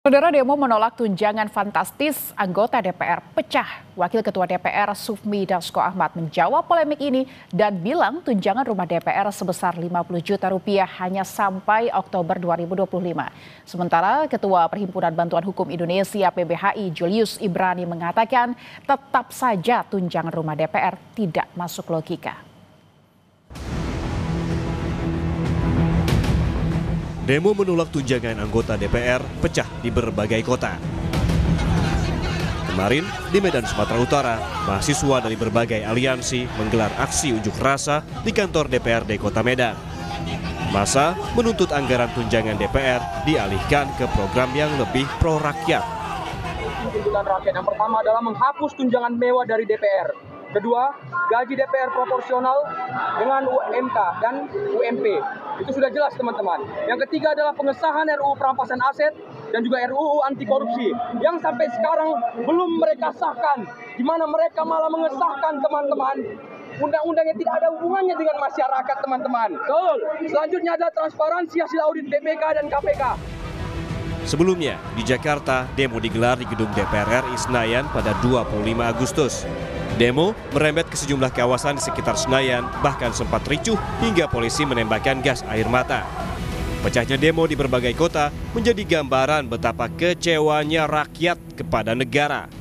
Saudara, demo menolak tunjangan fantastis anggota DPR pecah. Wakil Ketua DPR Sufmi Dasko Ahmad menjawab polemik ini dan bilang tunjangan rumah DPR sebesar 50 juta rupiah hanya sampai Oktober 2025. Sementara Ketua Perhimpunan Bantuan Hukum Indonesia PBHI Julius Ibrani mengatakan tetap saja tunjangan rumah DPR tidak masuk logika. Demo menolak tunjangan anggota DPR pecah di berbagai kota. Kemarin di Medan, Sumatera Utara, mahasiswa dari berbagai aliansi menggelar aksi unjuk rasa di kantor DPRD Kota Medan. Massa menuntut anggaran tunjangan DPR dialihkan ke program yang lebih pro rakyat. Tuntutan rakyat yang pertama adalah menghapus tunjangan mewah dari DPR. Kedua, gaji DPR proporsional dengan UMK dan UMP. Itu sudah jelas, teman-teman. Yang ketiga adalah pengesahan RUU perampasan aset dan juga RUU anti korupsi yang sampai sekarang belum mereka sahkan, di mana mereka malah mengesahkan, teman-teman, undang-undang yang tidak ada hubungannya dengan masyarakat, teman-teman. Betul. Selanjutnya ada transparansi hasil audit BPK dan KPK. Sebelumnya, di Jakarta, demo digelar di gedung DPR RI Senayan pada 25 Agustus. Demo merembet ke sejumlah kawasan di sekitar Senayan, bahkan sempat ricuh hingga polisi menembakkan gas air mata. Pecahnya demo di berbagai kota menjadi gambaran betapa kecewanya rakyat kepada negara.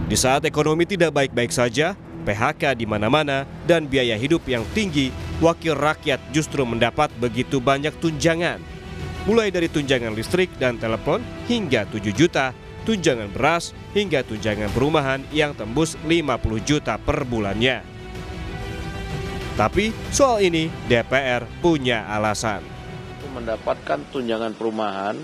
Di saat ekonomi tidak baik-baik saja, PHK di mana-mana, dan biaya hidup yang tinggi, wakil rakyat justru mendapat begitu banyak tunjangan. Mulai dari tunjangan listrik dan telepon hingga 7 juta, tunjangan beras hingga tunjangan perumahan yang tembus 50 juta per bulannya. Tapi soal ini DPR punya alasan. Mendapatkan tunjangan perumahan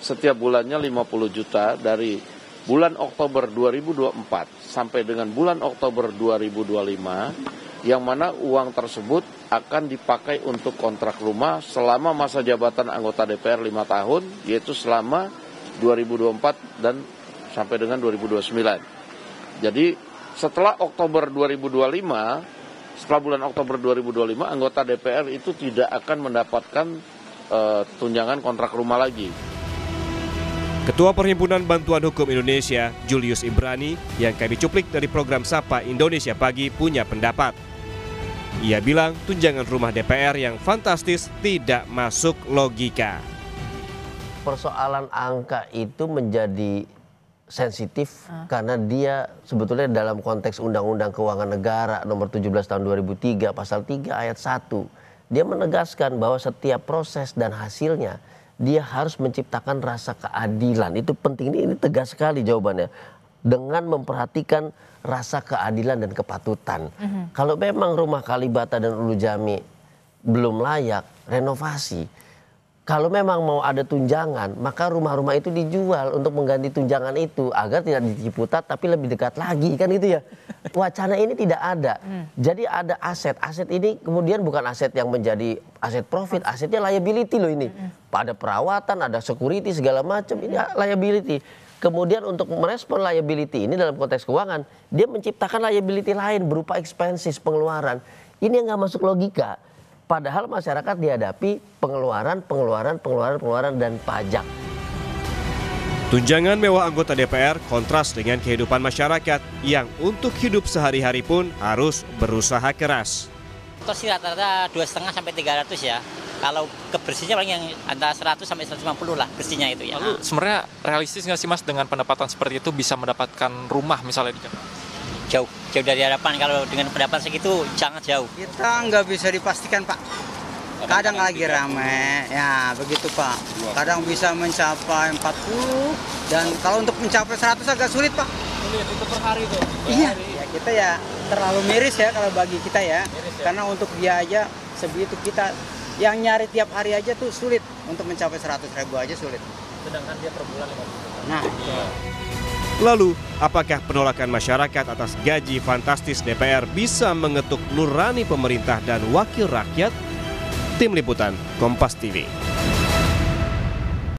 setiap bulannya 50 juta dari bulan Oktober 2024 sampai dengan bulan Oktober 2025, yang mana uang tersebut akan dipakai untuk kontrak rumah selama masa jabatan anggota DPR 5 tahun, yaitu selama 2024 dan sampai dengan 2029. Jadi setelah Oktober 2025, setelah bulan Oktober 2025, anggota DPR itu tidak akan mendapatkan tunjangan kontrak rumah lagi. Ketua Perhimpunan Bantuan Hukum Indonesia, Julius Ibrani, yang kami cuplik dari program Sapa Indonesia Pagi, punya pendapat. Ia bilang tunjangan rumah DPR yang fantastis tidak masuk logika. Persoalan angka itu menjadi sensitif karena dia sebetulnya dalam konteks Undang-Undang Keuangan Negara nomor 17 tahun 2003 pasal 3 ayat 1, dia menegaskan bahwa setiap proses dan hasilnya dia harus menciptakan rasa keadilan. Itu penting, ini tegas sekali jawabannya, dengan memperhatikan rasa keadilan dan kepatutan. Kalau memang rumah Kalibata dan Ulu Jami belum layak renovasi, kalau memang mau ada tunjangan, maka rumah-rumah itu dijual untuk mengganti tunjangan itu agar tidak di Ciputat tapi lebih dekat lagi, kan gitu ya. Wacana ini tidak ada. Jadi ada aset. Aset ini kemudian bukan aset yang menjadi aset profit, asetnya liability loh ini. Ada perawatan, ada security segala macam, ini liability. Kemudian untuk merespon liability ini dalam konteks keuangan, dia menciptakan liability lain berupa expenses, pengeluaran. Ini yang nggak masuk logika. Padahal masyarakat dihadapi pengeluaran dan pajak. Tunjangan mewah anggota DPR kontras dengan kehidupan masyarakat yang untuk hidup sehari-hari pun harus berusaha keras. Kos rata-rata 2,5 sampai 300 ya. Kalau kebersihnya paling yang antara 100 sampai 150 lah bersihnya itu ya. Lalu sebenarnya realistis nggak sih Mas dengan pendapatan seperti itu bisa mendapatkan rumah misalnya di Jakarta? Jauh dari harapan. Kalau dengan pendapatan segitu sangat jauh. Kita nggak bisa dipastikan, Pak. Kadang lagi ramai, ya begitu Pak. Kadang bisa mencapai 40 dan kalau untuk mencapai 100 agak sulit, Pak. Sulit itu per hari tuh. Iya, ya kita ya terlalu miris ya kalau bagi kita ya. Karena untuk dia aja sebegitu, kita yang nyari tiap hari aja tuh sulit, untuk mencapai 100.000 aja sulit. Sedangkan dia per bulan 50 juta. Nah, Lalu, apakah penolakan masyarakat atas gaji fantastis DPR bisa mengetuk nurani pemerintah dan wakil rakyat? Tim Liputan Kompas TV.